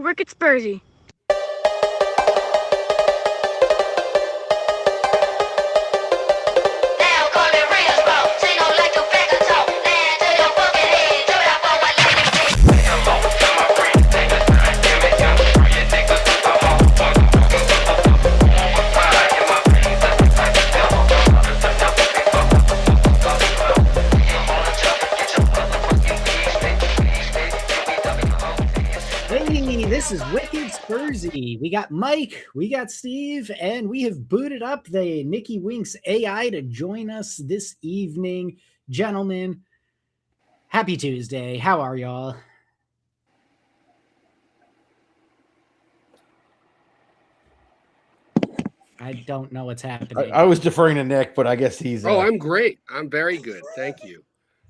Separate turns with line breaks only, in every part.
Wicked Spursy.
This is Wicked Spursy. We got Mike, we got Steve, and we have booted up the Nicky Winks AI to join us this evening. Gentlemen, happy Tuesday. How are y'all? I don't know what's happening.
I was deferring to Nick, but I guess he's...
I'm great. I'm very good. Thank you.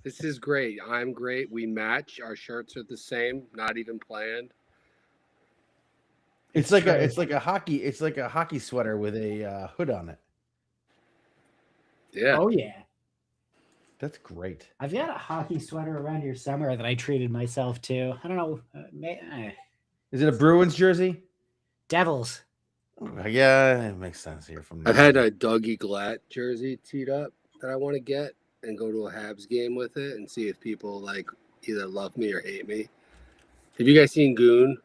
This is great. I'm great. We match. Our shirts are the same, not even planned.
It's like a hockey sweater with a hood on it.
Yeah.
Oh yeah.
That's great.
I've got a hockey sweater around here somewhere that I treated myself to. I don't know.
Is it a Bruins jersey?
Devils.
Yeah, it makes sense here.
I've had a Dougie Glatt jersey teed up that I want to get and go to a Habs game with it and see if people like either love me or hate me. Have you guys seen Goon?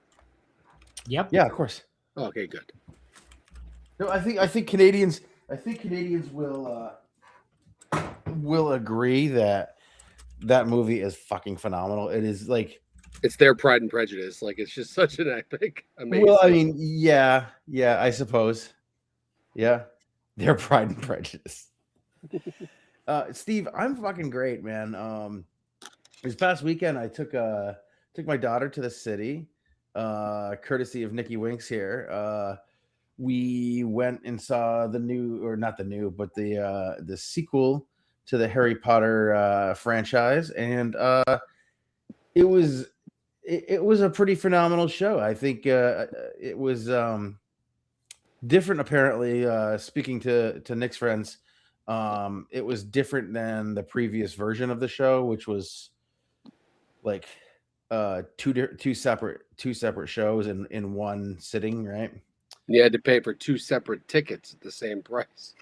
Yep.
Yeah, of course.
Oh, okay, good.
No, I think Canadians will agree that movie is fucking phenomenal. It is like
it's their Pride and Prejudice. Like it's just such an epic, amazing.
Well, I mean, yeah, I suppose. Yeah. Their Pride and Prejudice. Steve, I'm fucking great, man. This past weekend I took my daughter to the city, courtesy of Nicky Winks here. We went and saw the sequel to the Harry Potter franchise, and it was a pretty phenomenal show. I think it was different. Apparently, speaking to Nick's friends, it was different than the previous version of the show, which was like two separate shows in one sitting, right?
You had to pay for two separate tickets at the same price.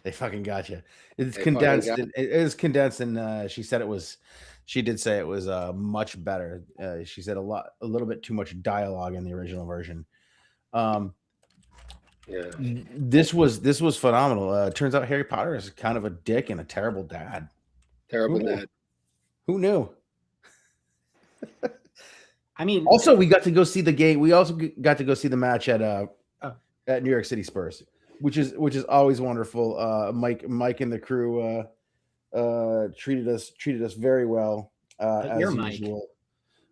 They fucking got you. It's condensed. It is condensed, and she said it was. She did say it was much better. She said a little bit too much dialogue in the original version.
Yeah.
This was phenomenal. It turns out Harry Potter is kind of a dick and a terrible dad.
Terrible dad.
Who knew?
I mean,
also we got to go see the game. We also got to go see the match at New York City Spurs, which is always wonderful. Mike and the crew treated us very well as usual.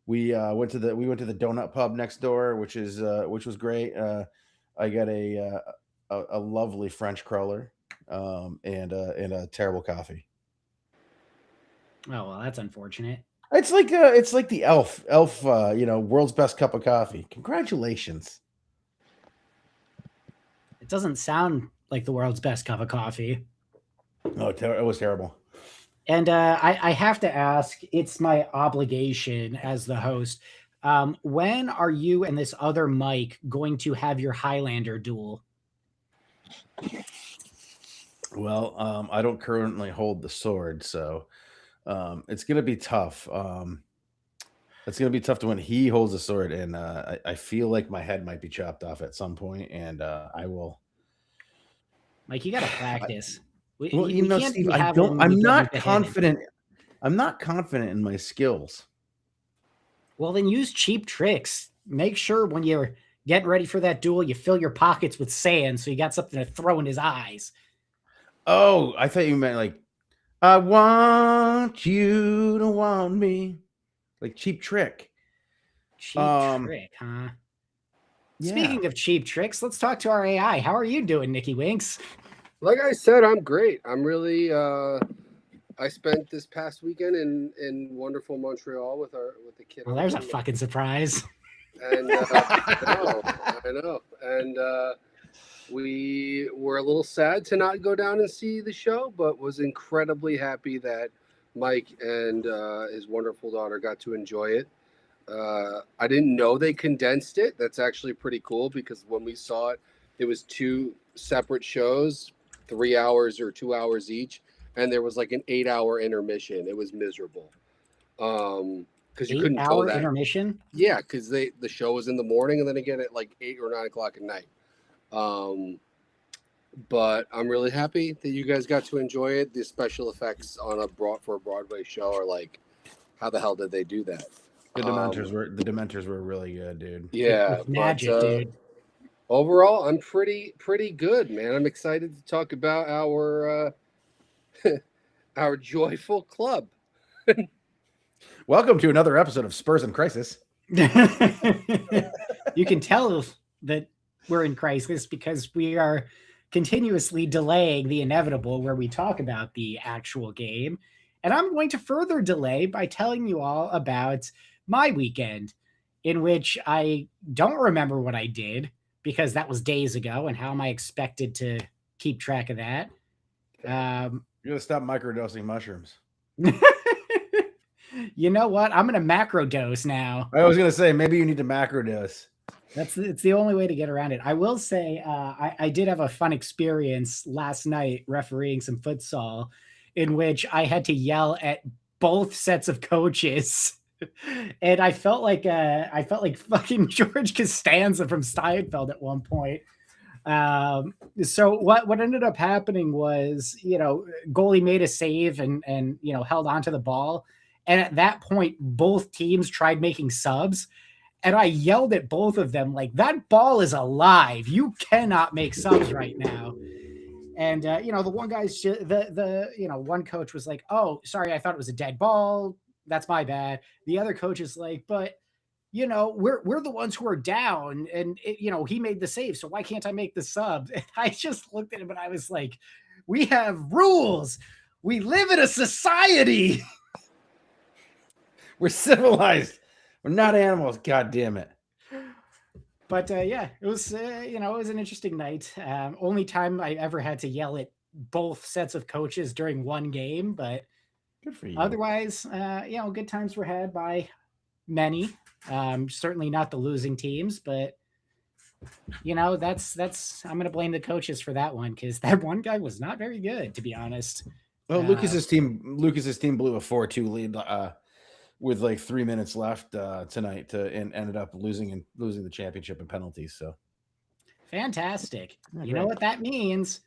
We went to the donut pub next door, which was great. I got a lovely French cruller and a terrible coffee.
Oh well, that's unfortunate.
It's like the Elf, world's best cup of coffee. Congratulations.
It doesn't sound like the world's best cup of coffee.
Oh, it was terrible.
And I have to ask, it's my obligation as the host. When are you and this other Mike going to have your Highlander duel?
Well, I don't currently hold the sword, so it's going to be tough. It's going to be tough to when he holds the sword, and I feel like my head might be chopped off at some point, and I will.
Mike, you got to practice.
Well, Steve, I'm not confident. I'm not confident in my skills.
Well, then use cheap tricks. Make sure when you're getting ready for that duel, you fill your pockets with sand so you got something to throw in his eyes.
Oh, I thought you meant like, I want you to want me. Like cheap trick.
Cheap trick, huh?
Yeah.
Speaking of cheap tricks, let's talk to our AI. How are you doing, Nicky Winks?
Like I said, I'm great. I'm really I spent this past weekend in wonderful Montreal with the kid.
Well, there's a fucking surprise.
And I know. And we were a little sad to not go down and see the show, but was incredibly happy that Mike and his wonderful daughter got to enjoy it. I didn't know they condensed it. That's actually pretty cool because when we saw it, it was 2 separate shows, 3 hours or 2 hours each, and there was like an 8-hour intermission. It was miserable. Because you couldn't go
8-hour
that.
intermission.
Yeah, because the show was in the morning and then again at like 8 or 9 o'clock at night. But I'm really happy that you guys got to enjoy it. The special effects on a Broadway show are like, how the hell did they do that?
The Dementors were really good, dude.
Yeah,
Magic, dude.
Overall, I'm pretty good, man. I'm excited to talk about our our joyful club.
Welcome to another episode of Spurs in Crisis.
You can tell that we're in crisis because we are continuously delaying the inevitable where we talk about the actual game. And I'm going to further delay by telling you all about my weekend, in which I don't remember what I did because that was days ago. And how am I expected to keep track of that?
You're going to stop microdosing mushrooms.
You know what? I'm going to macrodose now.
I was going to say, maybe you need to macrodose.
It's the only way to get around it. I will say I did have a fun experience last night refereeing some futsal in which I had to yell at both sets of coaches. And I felt like fucking George Costanza from Steinfeld at one point. So what ended up happening was, goalie made a save and held onto the ball. And at that point, both teams tried making subs. And I yelled at both of them, like, that ball is alive. You cannot make subs right now. And, the one guy's, one coach was like, oh, sorry, I thought it was a dead ball. That's my bad. The other coach is like, but, we're the ones who are down. And, he made the save. So why can't I make the sub? And I just looked at him and I was like, we have rules. We live in a society.
We're civilized. We're not animals. God damn it.
But it was, it was an interesting night. Only time I ever had to yell at both sets of coaches during one game, but
good for you.
Otherwise, good times were had by many. Certainly not the losing teams, but that's I'm going to blame the coaches for that one because that one guy was not very good, to be honest.
Well, Lucas's team blew a 4-2 lead with like 3 minutes left tonight and ended up losing the championship in penalties. So
fantastic. You know what that means?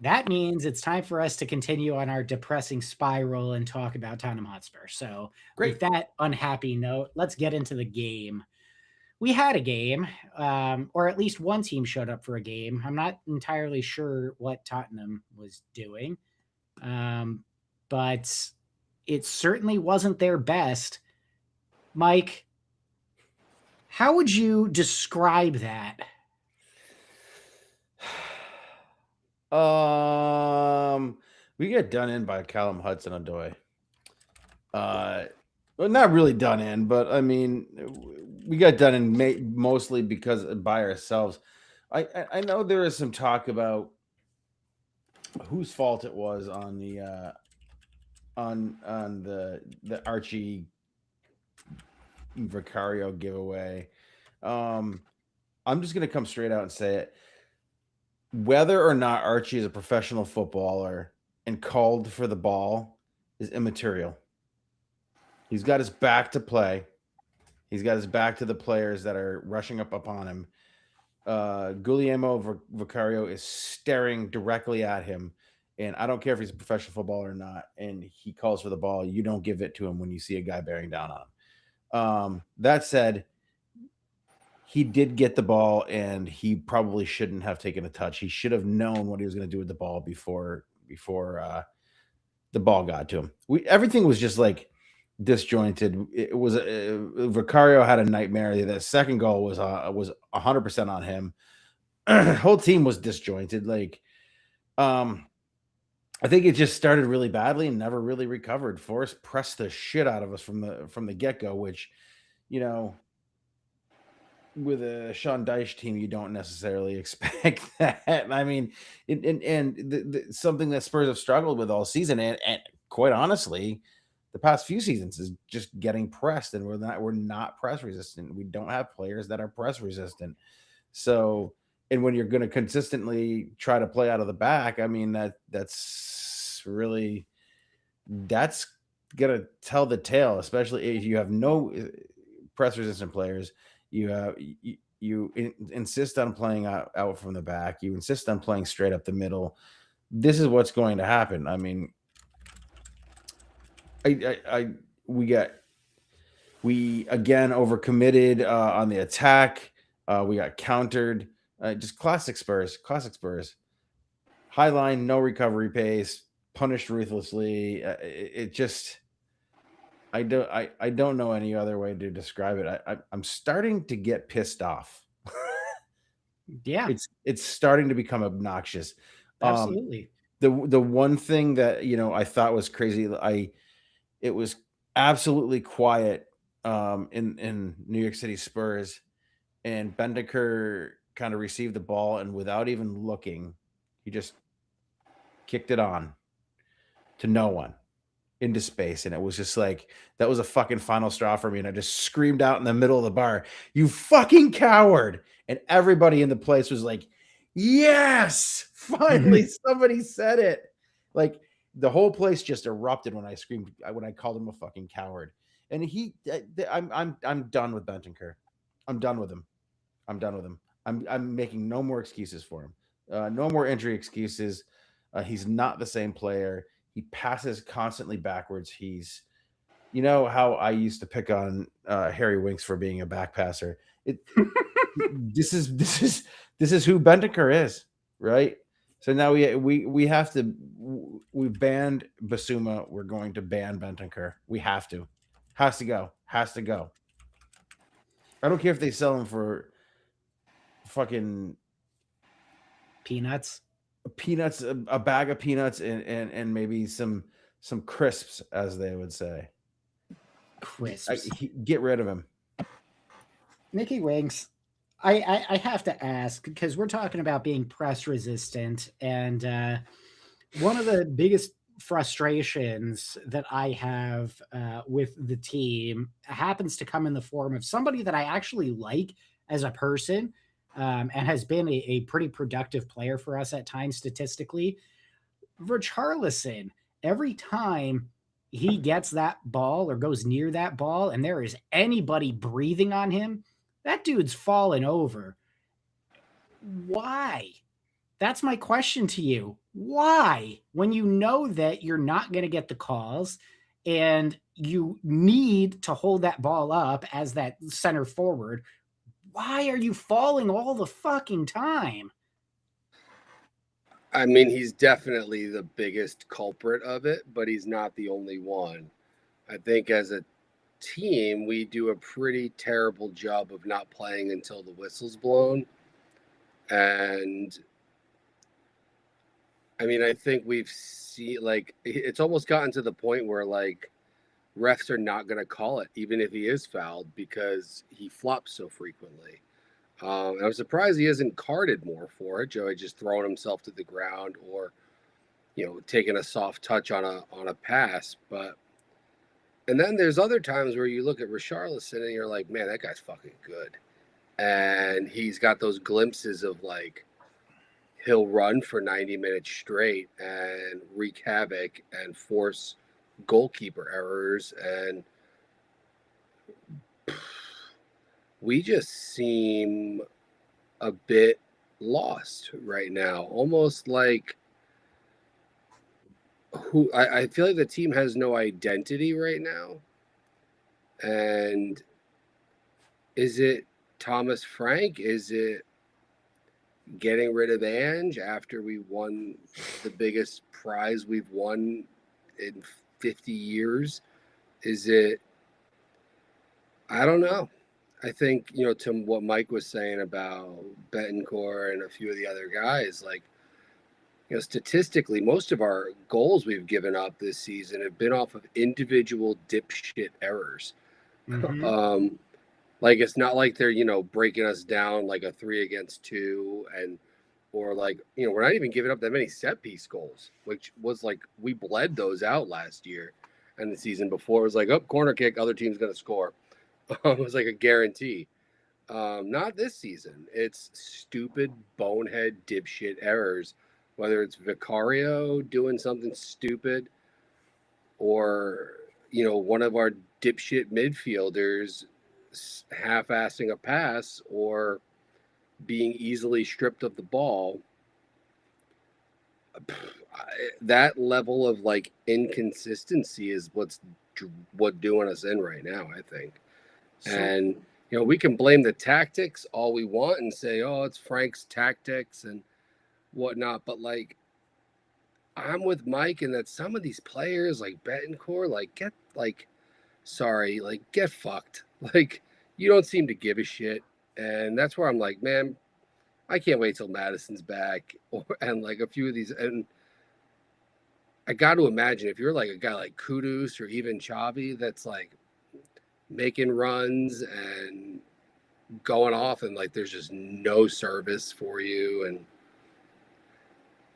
That means it's time for us to continue on our depressing spiral and talk about Tottenham Hotspur. So with that unhappy note, let's get into the game. We had a game, or at least one team showed up for a game. I'm not entirely sure what Tottenham was doing, but it certainly wasn't their best. Mike, how would you describe that?
We get done in by Callum Hudson-Odoi. Well, not really done in, but I mean, we got done in mostly because by ourselves. I know there is some talk about whose fault it was on the Archie Vicario giveaway. I'm just gonna come straight out and say it. Whether or not Archie is a professional footballer and called for the ball is immaterial. He's got his back to play. He's got his back to the players that are rushing up upon him. Guglielmo Vicario is staring directly at him. And I don't care if he's a professional footballer or not, and he calls for the ball, you don't give it to him when you see a guy bearing down on him. That said, he did get the ball, and he probably shouldn't have taken a touch. He should have known what he was going to do with the ball before the ball got to him. Everything was just like disjointed. It was Vicario had a nightmare. The second goal was 100% on him. Whole team was disjointed. I think it just started really badly and never really recovered. Forrest pressed the shit out of us from the get-go, which, with a Sean Dyche team, you don't necessarily expect that. I mean, something that Spurs have struggled with all season, and quite honestly, the past few seasons is just getting pressed, and we're not press resistant. We don't have players that are press resistant. So, and when you're going to consistently try to play out of the back, I mean that's gonna tell the tale, especially if you have no press resistant players. You insist on playing out from the back. You insist on playing straight up the middle. This is what's going to happen. I mean, we again overcommitted on the attack. We got countered. Just classic Spurs. Classic Spurs. High line, no recovery pace, punished ruthlessly. It just. I don't know any other way to describe it. I'm starting to get pissed off.
Yeah,
it's starting to become obnoxious.
absolutely.
The one thing that I thought was crazy, it was absolutely quiet in New York City Spurs, and Bentancur kind of received the ball, and without even looking, he just kicked it on to no one into space, and it was just like that was a fucking final straw for me, and I just screamed out in the middle of the bar, "You fucking coward!" And everybody in the place was like, "Yes, finally somebody said it!" Like the whole place just erupted when I screamed, when I called him a fucking coward. And I'm done with Bentancur. I'm done with him. I'm making no more excuses for him. No more injury excuses. He's not the same player. He passes constantly backwards. He's, how I used to pick on Harry Winks for being a back passer. This is who Bentancur is, right? So now we have to. We've banned Basuma. We're going to ban Bentancur. We have to. Has to go. Has to go. I don't care if they sell him for fucking
Peanuts,
a bag of peanuts, and maybe some crisps, as they would say.
crisps.
Get rid of him.
Nicky Winks, I have to ask, because we're talking about being press resistant, and one of the biggest frustrations that I have with the team happens to come in the form of somebody that I actually like as a person, and has been a pretty productive player for us at times statistically. Richarlison, every time he gets that ball or goes near that ball and there is anybody breathing on him, that dude's falling over. Why? That's my question to you. Why? When you know that you're not going to get the calls and you need to hold that ball up as that center forward, why are you falling all the fucking time?
I mean, he's definitely the biggest culprit of it, but he's not the only one. I think as a team, we do a pretty terrible job of not playing until the whistle's blown. And I mean, I think we've seen, like, it's almost gotten to the point where, like, refs are not going to call it, even if he is fouled, because he flops so frequently. I'm surprised he hasn't carded more for it. Joey just throwing himself to the ground, or, taking a soft touch on a pass. And then there's other times where you look at Richarlison and you're like, man, that guy's fucking good. And he's got those glimpses of, like, he'll run for 90 minutes straight and wreak havoc and force goalkeeper errors. And we just seem a bit lost right now. Almost like I feel like the team has no identity right now. And is it Thomas Frank? Is it getting rid of Ange after we won the biggest prize we've won in 50 years? Is it? I don't know. I think, to what Mike was saying about Bentancur and a few of the other guys, like, statistically, most of our goals we've given up this season have been off of individual dipshit errors.
Mhm.
Like, it's not like they're, breaking us down like a 3-against-2, or like, we're not even giving up that many set piece goals, which was like, we bled those out last year. And the season before it was like, oh, corner kick, other team's going to score. It was like a guarantee. Not this season. It's stupid, bonehead, dipshit errors. Whether it's Vicario doing something stupid or, one of our dipshit midfielders half-assing a pass or being easily stripped of the ball. That level of like inconsistency is what's doing us in right now, I think. And we can blame the tactics all we want and say, oh, it's Frank's tactics and whatnot, but like I'm with Mike in that some of these players like Betancourt, get fucked. Like, you don't seem to give a shit. And that's where I'm like, man, I can't wait till Madison's back and like a few of these. And I got to imagine if you're like a guy like Kudus or even Xavi that's like making runs and going off and like there's just no service for you. And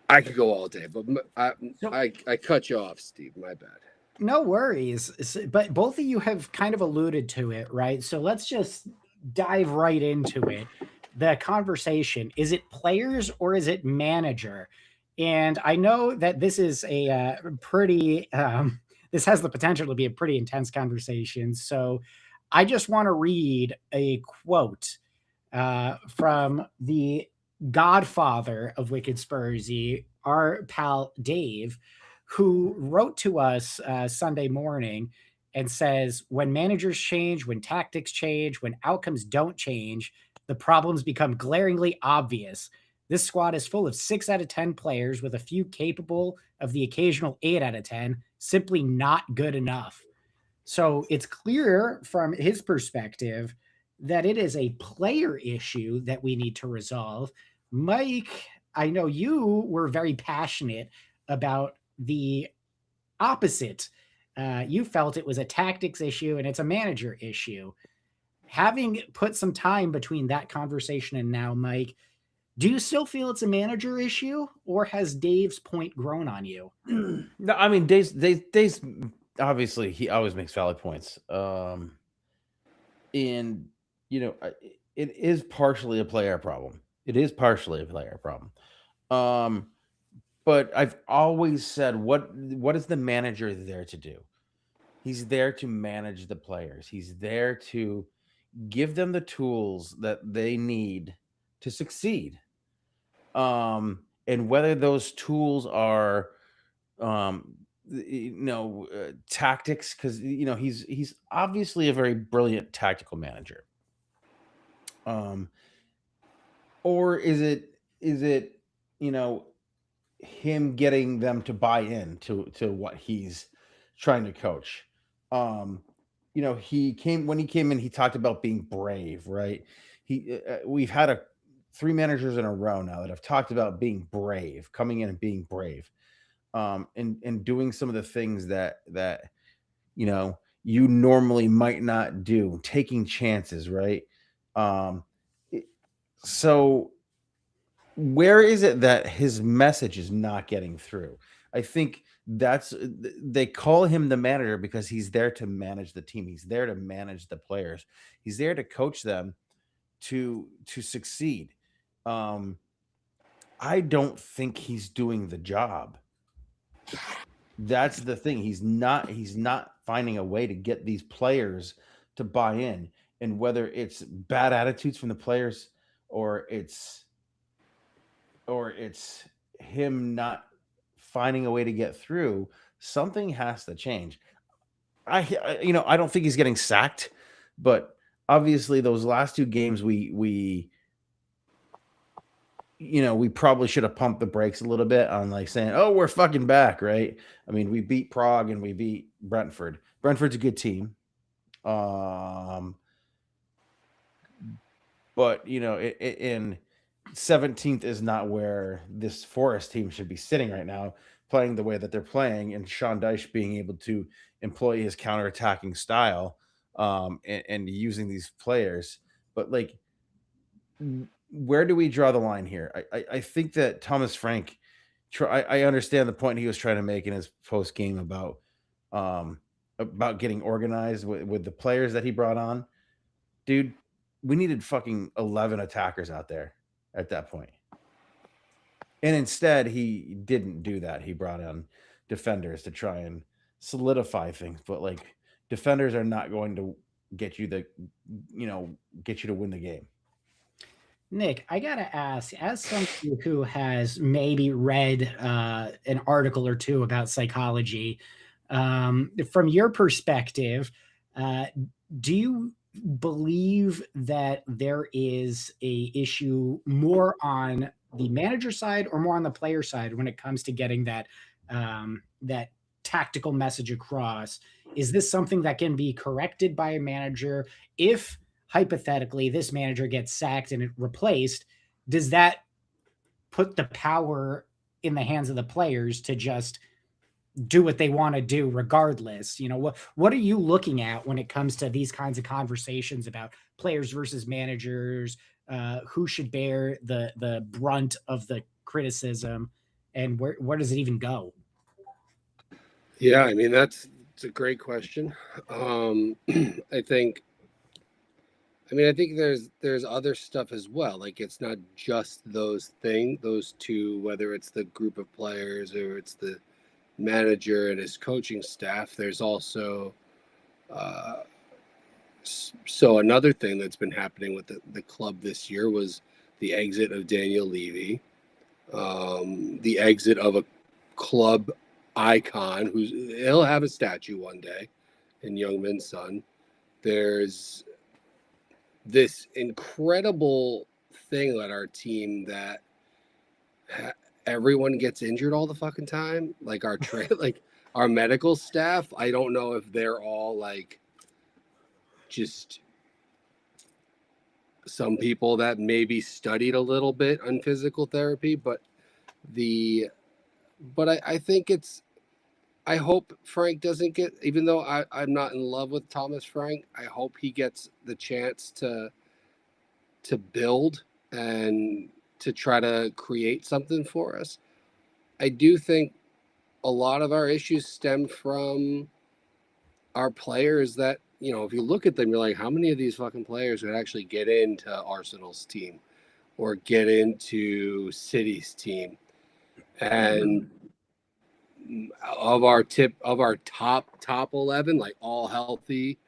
I could go all day, but I cut you off, Steve. My bad.
No worries. But both of you have kind of alluded to it, right? So let's just dive right into it. The conversation, is it players or is it manager? And I know that this is a pretty, this has the potential to be a pretty intense conversation. So I just want to read a quote from the godfather of Wicked Spursy, our pal Dave, who wrote to us Sunday morning and says, when managers change, when tactics change, when outcomes don't change, the problems become glaringly obvious. This squad is full of 6 out of 10 players with a few capable of the occasional 8 out of 10, simply not good enough. So it's clear from his perspective that it is a player issue that we need to resolve. Mike, I know you were very passionate about the opposite. You felt it was a tactics issue and it's a manager issue. Having put some time between that conversation and now, Mike, do you still feel it's a manager issue, or has Dave's point grown on you?
No, I mean, Dave's obviously he always makes valid points. And it is partially a player problem. But I've always said, what is the manager there to do? He's there to manage the players. He's there to give them the tools that they need to succeed. And whether those tools are, tactics, because he's obviously a very brilliant tactical manager. Or is it him getting them to buy in to what he's trying to coach? When he came in, he talked about being brave, right? We've had 3 managers in a row now that have talked about being brave, coming in and being brave, and doing some of the things that you normally might not do, taking chances, right? So where is it that his message is not getting through? I think they call him the manager because he's there to manage the team. He's there to manage the players. He's there to coach them to succeed. I don't think he's doing the job. That's the thing. He's not finding a way to get these players to buy in. And whether it's bad attitudes from the players or it's him not finding a way to get through, something has to change. I don't think he's getting sacked, but obviously those last 2 games we probably should have pumped the brakes a little bit on like saying, oh, we're fucking back, right? I mean, we beat Prague and we beat Brentford. Brentford's a good team. But in 17th is not where this Forest team should be sitting right now, playing the way that they're playing, and Sean Dyche being able to employ his counterattacking style, and using these players. But like, where do we draw the line here? I think that Thomas Frank, I understand the point he was trying to make in his post game about about getting organized with the players that he brought on. Dude, we needed fucking 11 attackers out there at that point. And instead, he didn't do that. He brought in defenders to try and solidify things. But like, defenders are not going to get you get you to win the game.
Nick, I gotta ask, as somebody who has maybe read an article or two about psychology, from your perspective, do you believe that there is a issue more on the manager side or more on the player side when it comes to getting that tactical message across? Is this something that can be corrected by a manager if hypothetically this manager gets sacked and replaced? Does that put the power in the hands of the players to just do what they want to do regardless? What are you looking at when it comes to these kinds of conversations about players versus managers, who should bear the brunt of the criticism, and where does it even go?
Yeah, I mean, it's a great question. I think there's other stuff as well. Like, it's not just those two, whether it's the group of players or it's the manager and his coaching staff. There's also so another thing that's been happening with the club this year was the exit of Daniel Levy, the exit of a club icon he'll have a statue one day in Youngmin Son. There's this incredible thing at our team that everyone gets injured all the fucking time. Like like our medical staff, I don't know if they're all like just some people that maybe studied a little bit on physical therapy, but I think I hope Frank doesn't get, even though I'm not in love with Thomas Frank, I hope he gets the chance to build and to try to create something for us. I do think a lot of our issues stem from our players that, if you look at them, you're like, how many of these fucking players would actually get into Arsenal's team or get into City's team? And of our top 11, like all healthy,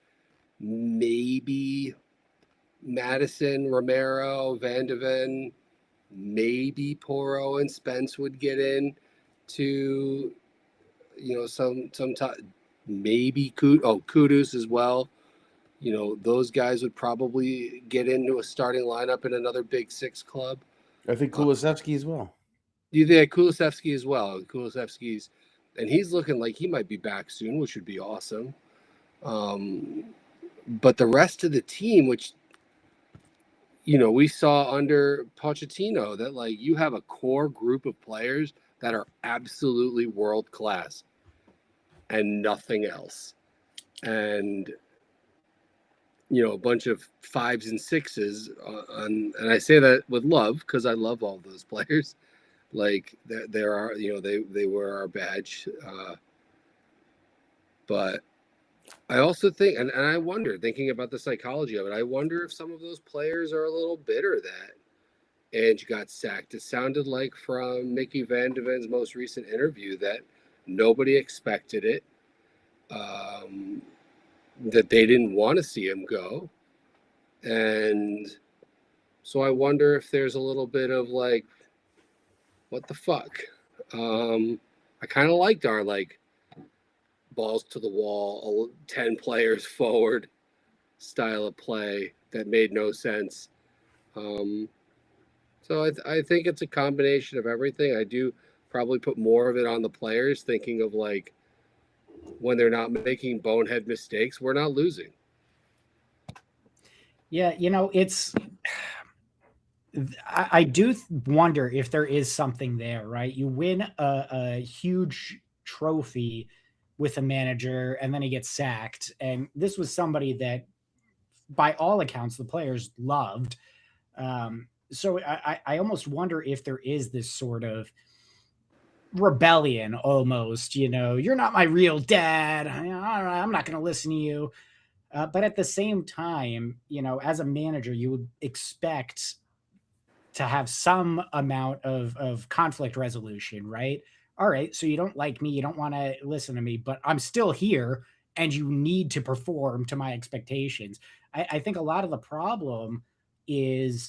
maybe Madison, Romero, Van de Ven, maybe Porro and Spence would get in to, some top, maybe Kudus as well. Those guys would probably get into a starting lineup in another Big Six club.
I think Kulusevski as well.
You think Kulusevski as well? Kulusevski's, and he's looking like he might be back soon, which would be awesome. But the rest of the team, which we saw under Pochettino, that like you have a core group of players that are absolutely world class and nothing else. And a bunch of 5s and 6s and I say that with love because I love all those players. Like there are, they wear our badge. But I also think, and I wonder, thinking about the psychology of it, I wonder if some of those players are a little bitter that Edge got sacked. It sounded like from Mickey Van de Ven's most recent interview that nobody expected it, that they didn't want to see him go. And so I wonder if there's a little bit of like, what the fuck? I kind of liked our like balls to the wall, 10 players forward style of play that made no sense. So I think it's a combination of everything. I do probably put more of it on the players, thinking of like when they're not making bonehead mistakes, we're not losing.
Yeah, I do wonder if there is something there, right? You win a huge trophy with a manager and then he gets sacked. And this was somebody that, by all accounts, the players loved. So I almost wonder if there is this sort of rebellion almost. You're not my real dad. I'm not going to listen to you. But at the same time, as a manager, you would expect to have some amount of conflict resolution, right? All right, so you don't like me, you don't want to listen to me, but I'm still here and you need to perform to my expectations. I think a lot of the problem is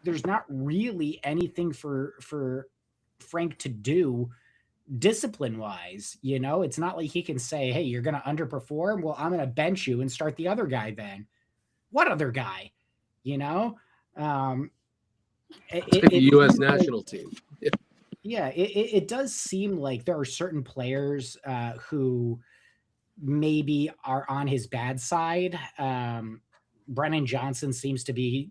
there's not really anything for Frank to do discipline wise. It's not like he can say, hey, you're going to underperform. Well, I'm going to bench you and start the other guy then. What other guy? You know?
The U.S. national team.
Yeah, it does seem like there are certain players who maybe are on his bad side. Brennan Johnson seems to be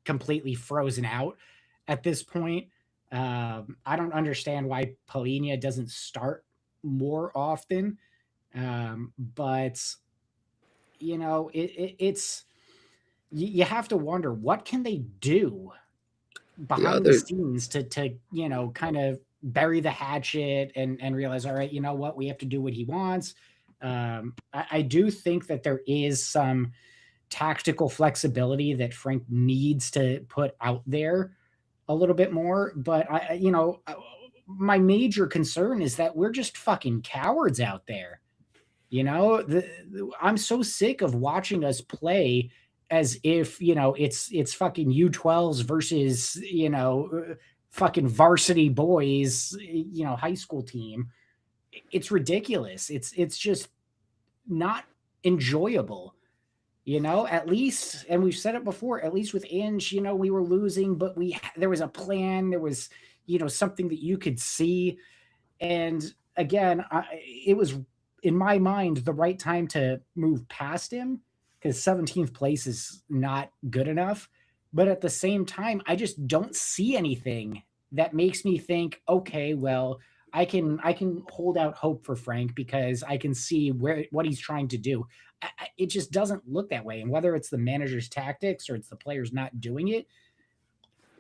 completely frozen out at this point. I don't understand why Polina doesn't start more often. But it's you have to wonder, what can they do behind the scenes to kind of bury the hatchet and realize, all right, you know what, we have to do what he wants. I do think that there is some tactical flexibility that Frank needs to put out there a little bit more. But my major concern is that we're just fucking cowards out there. I'm so sick of watching us play as if it's fucking U12s versus fucking varsity boys, high school team. It's ridiculous. It's just not enjoyable. At least, and we've said it before, at least with Ange, we were losing, but there was a plan. There was, something that you could see. And again, it was, in my mind, the right time to move past him, because 17th place is not good enough. But at the same time, I just don't see anything that makes me think, okay, well, I can hold out hope for Frank because I can see what he's trying to do. It just doesn't look that way. And whether it's the manager's tactics or it's the players not doing it,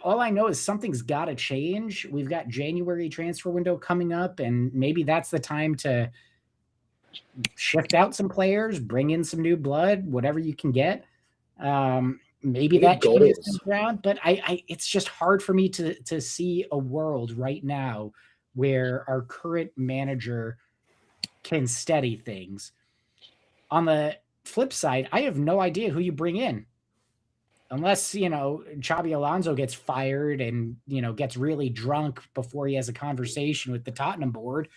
all I know is something's got to change. We've got January transfer window coming up, and maybe that's the time to shift out some players, bring in some new blood, whatever you can get. Maybe that changes things around, but it's just hard for me to see a world right now where our current manager can steady things. On the flip side, I have no idea who you bring in. Unless, Xabi Alonso gets fired and, gets really drunk before he has a conversation with the Tottenham board.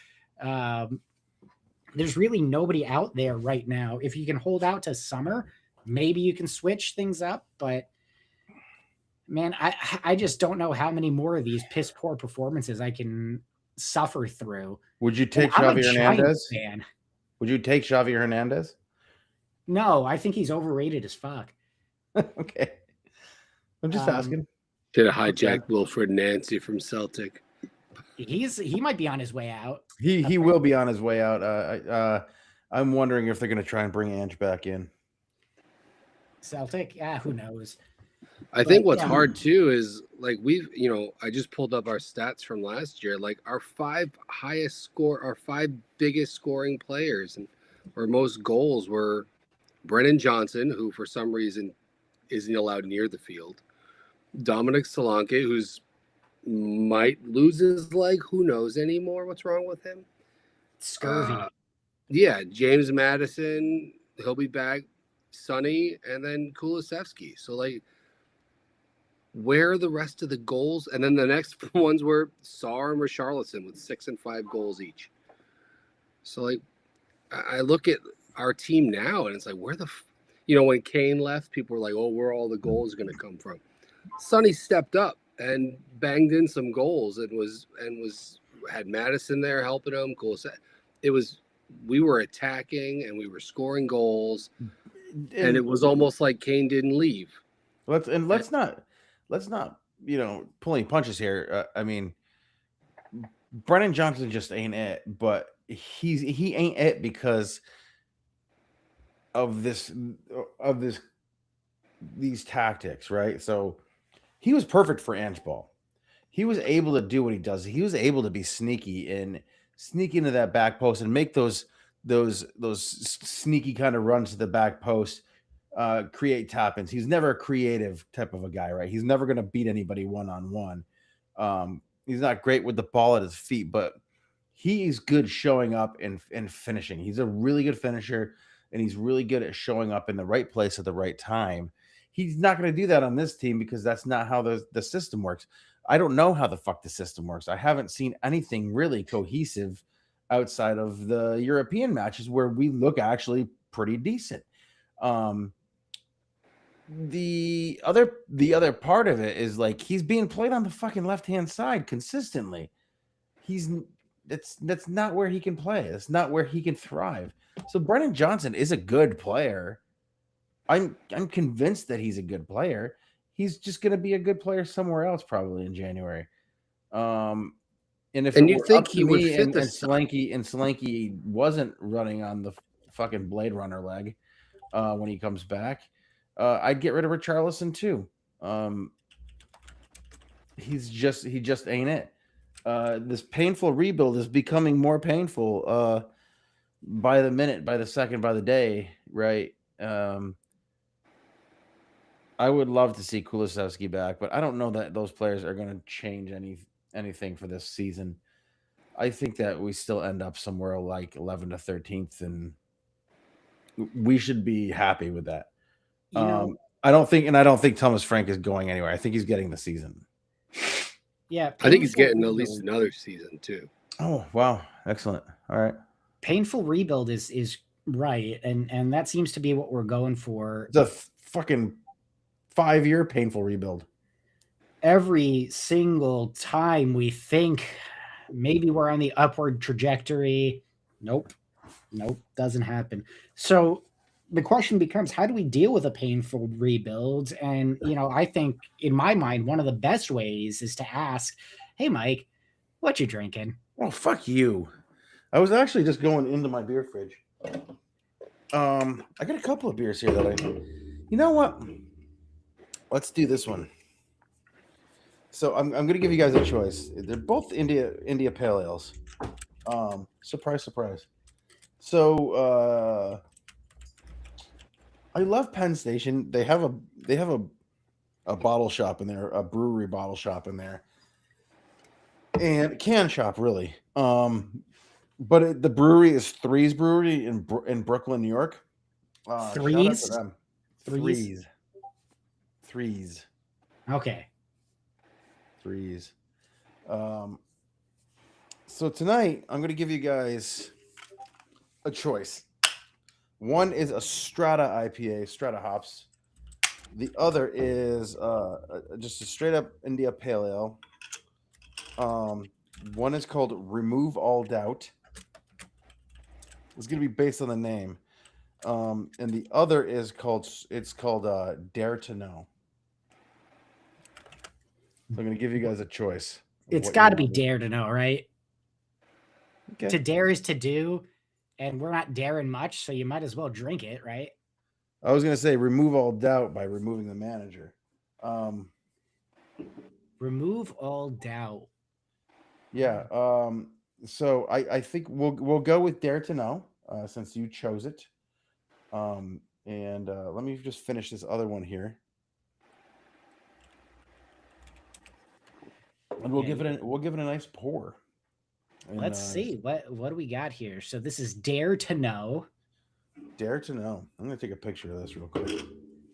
There's really nobody out there right now. If you can hold out to summer, maybe you can switch things up. But, man, I just don't know how many more of these piss poor performances I can suffer through.
Would you take Xavi Hernandez? Would you take Xavi Hernandez?
No, I think he's overrated as fuck.
Okay. I'm just asking.
Did a hijack Wilfred Nancy from Celtic.
He might be on his way out.
He will be on his way out. I'm wondering if they're going to try and bring Ange back in.
Celtic? Yeah, who knows?
I think what's hard too is like I just pulled up our stats from last year. Like our five biggest scoring players and our most goals were Brennan Johnson, who for some reason isn't allowed near the field. Dominic Solanke, who's might lose his leg. Who knows anymore what's wrong with him?
Scurvy.
Yeah, James Madison, he'll be back. Sonny, and then Kulusevski. So, like, where are the rest of the goals? And then the next ones were Sarr and Richarlison with 6 and 5 goals each. So, like, I look at our team now, and it's like, where the when Kane left, people were like, oh, where are all the goals going to come from? Sonny stepped up and banged in some goals and had Madison there helping him. We were attacking and we were scoring goals, and it was almost like Kane didn't leave.
Let's not pulling punches here. I mean, Brennan Johnson just ain't it, but he ain't it because of these tactics, right? So he was perfect for Ange Ball. he was able to do what he does. He was able to be sneaky and sneak into that back post and make those sneaky kind of runs to the back post, create tap-ins. He's never a creative type of a guy, right? He's never going to beat anybody one-on-one. He's not great with the ball at his feet, but he's good showing up and finishing. He's a really good finisher, and he's really good at showing up in the right place at the right time. He's not going to do that on this team because that's not how the system works. I don't know how the fuck the system works. I haven't seen anything really cohesive outside of the European matches where we look actually pretty decent. The other part of it is like he's being played on the fucking left-hand side consistently. That's not where he can play. That's not where he can thrive. So Brennan Johnson is a good player. I'm convinced that he's a good player. He's just going to be a good player somewhere else probably in January. And
you think he would fit
and Solanke wasn't running on the fucking Blade Runner leg when he comes back, I'd get rid of Richarlison too. He just ain't it. This painful rebuild is becoming more painful by the minute, by the second, by the day, right? I would love to see Kulusevski back, but I don't know that those players are going to change anything for this season. I think that we still end up somewhere like 11th to 13th, and we should be happy with that. I don't think Thomas Frank is going anywhere. I think he's getting the season.
Yeah,
I think he's getting at least another season too.
Oh wow, excellent! All right,
painful rebuild is right, and that seems to be what we're going for.
It's a fucking 5-year painful rebuild.
Every single time we think maybe we're on the upward trajectory, nope, doesn't happen. So the question becomes, how do we deal with a painful rebuild? And, I think in my mind, one of the best ways is to ask, hey, Mike, what you drinking?
Oh, fuck you. I was actually just going into my beer fridge. I got a couple of beers here that you know what? Let's do this one. So I'm going to give you guys a choice. They're both India Pale Ales. Surprise, surprise. So I love Penn Station. They have a bottle shop in there, a brewery bottle shop in there, and can shop really. But the brewery is Threes Brewery in Brooklyn, New York.
Threes?
Threes.
Okay.
Threes. So tonight I'm going to give you guys a choice. One is a Strata IPA, Strata hops. The other is just a straight up India Pale Ale. One is called Remove All Doubt. It's going to be based on the name. And the other is called Dare to Know. So I'm going to give you guys a choice.
It's got to be Dare to Know, right?
Okay.
To dare is to do, and we're not daring much, so you might as well drink it, right?
I was going to say remove all doubt by removing the manager.
Remove all doubt.
Yeah. So I think we'll go with Dare to Know since you chose it. And let me just finish this other one here. And we'll give it a nice pour. And,
let's see what do we got here. So this is Dare to Know.
Dare to Know. I'm gonna take a picture of this real quick.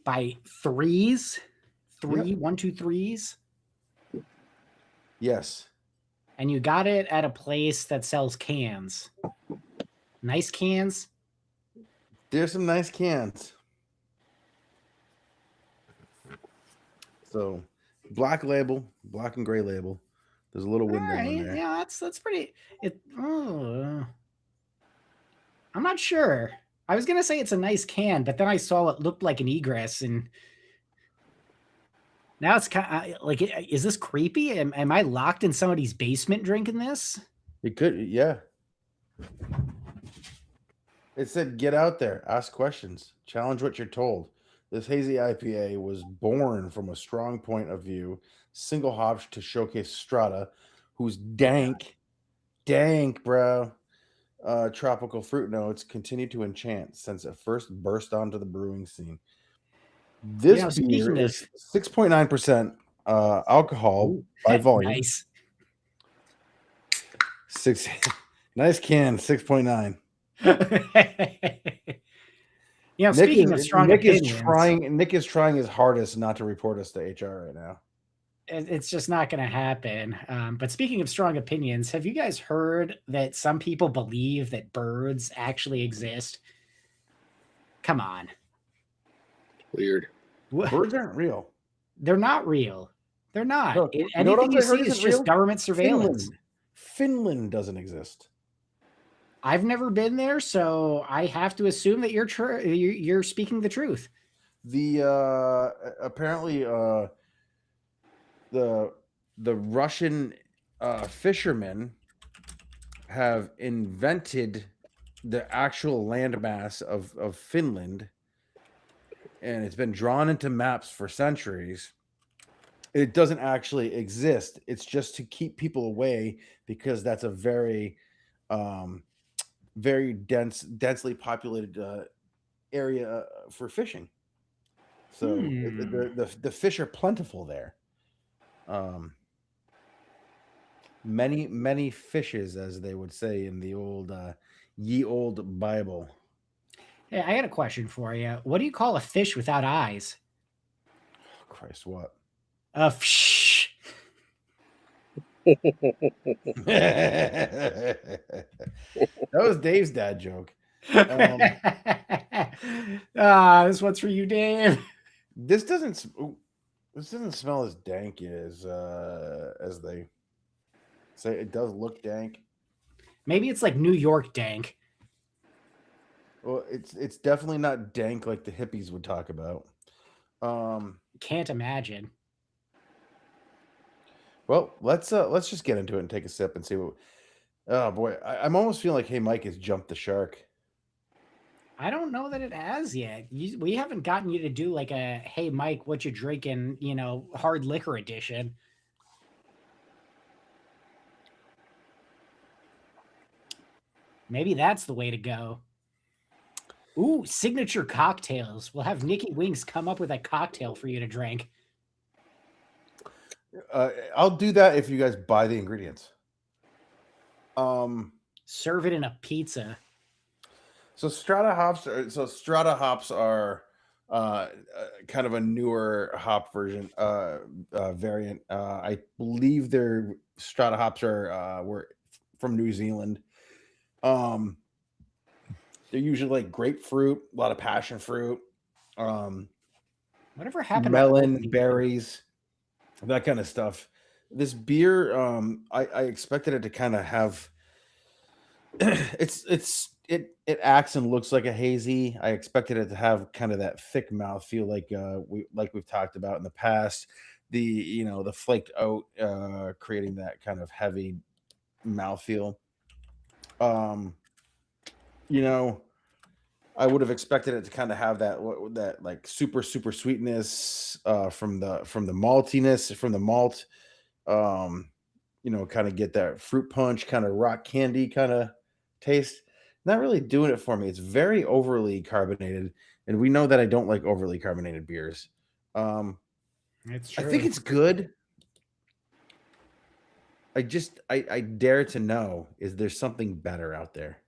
By Threes.
Yep.
1, 2, 3s.
Yes.
And you got it at a place that sells cans. Nice cans.
There's some nice cans. So black label, black and gray label. There's a little window in there.
Yeah, that's pretty. I'm not sure. I was gonna say it's a nice can, but then I saw it looked like an egress, and now it's kind of like, is this creepy? Am I locked in somebody's basement drinking this?
It could, yeah. It said, "Get out there, ask questions, challenge what you're told. This hazy IPA was born from a strong point of view, single hops to showcase Strata, whose dank, bro, tropical fruit notes continue to enchant since it first burst onto the brewing scene. This beer
speaking of
is 6.9% alcohol by volume.
nice.
Nice can, 6.9.
Speaking of strong opinions,
Nick is trying his hardest not to report us to HR right now.
it's just not going to happen. But speaking of strong opinions, have you guys heard that some people believe that birds actually exist? Come on.
Weird.
Birds aren't real.
They're not real. They're not.
No,
anything you see is just government surveillance.
Finland doesn't exist.
I've never been there, so I have to assume that you're speaking the truth.
The apparently the Russian fishermen have invented the actual landmass of Finland, and it's been drawn into maps for centuries. It doesn't actually exist. It's just to keep people away because that's a very very densely populated area for fishing. So the fish are plentiful there. Many fishes, as they would say in the old ye old Bible.
Hey, I got a question for you. What do you call a fish without eyes?
Christ, what?
A fish.
That was Dave's dad joke.
This one's for you, Dave.
This doesn't smell as dank as they say. It does look dank.
Maybe it's like New York dank.
Well, it's definitely not dank like the hippies would talk about.
Can't imagine.
Well, let's just get into it and take a sip and see what. Oh boy, I'm almost feeling like Hey Mike has jumped the shark.
I don't know that it has yet. We haven't gotten you to do like a Hey Mike, what you drinking? Hard liquor edition. Maybe that's the way to go. Ooh, signature cocktails. We'll have Nikki Winks come up with a cocktail for you to drink.
I'll do that if you guys buy the ingredients.
Serve it in a pizza.
So Strata hops are kind of a newer hop version variant. I believe their Strata hops were from New Zealand. They're usually like grapefruit, a lot of passion fruit,
whatever happened,
melon, berries, that kind of stuff. This beer, I expected it to kind of have. It acts and looks like a hazy. I expected it to have kind of that thick mouthfeel, like we've talked about in the past. The flaked oat, creating that kind of heavy mouthfeel. I would have expected it to kind of have that like super sweetness from the maltiness from the malt. Kind of get that fruit punch, kind of rock candy kind of taste. Not really doing it for me. It's very overly carbonated, and we know that I don't like overly carbonated beers.
It's true.
I think it's good. I dare to know, is there something better out there?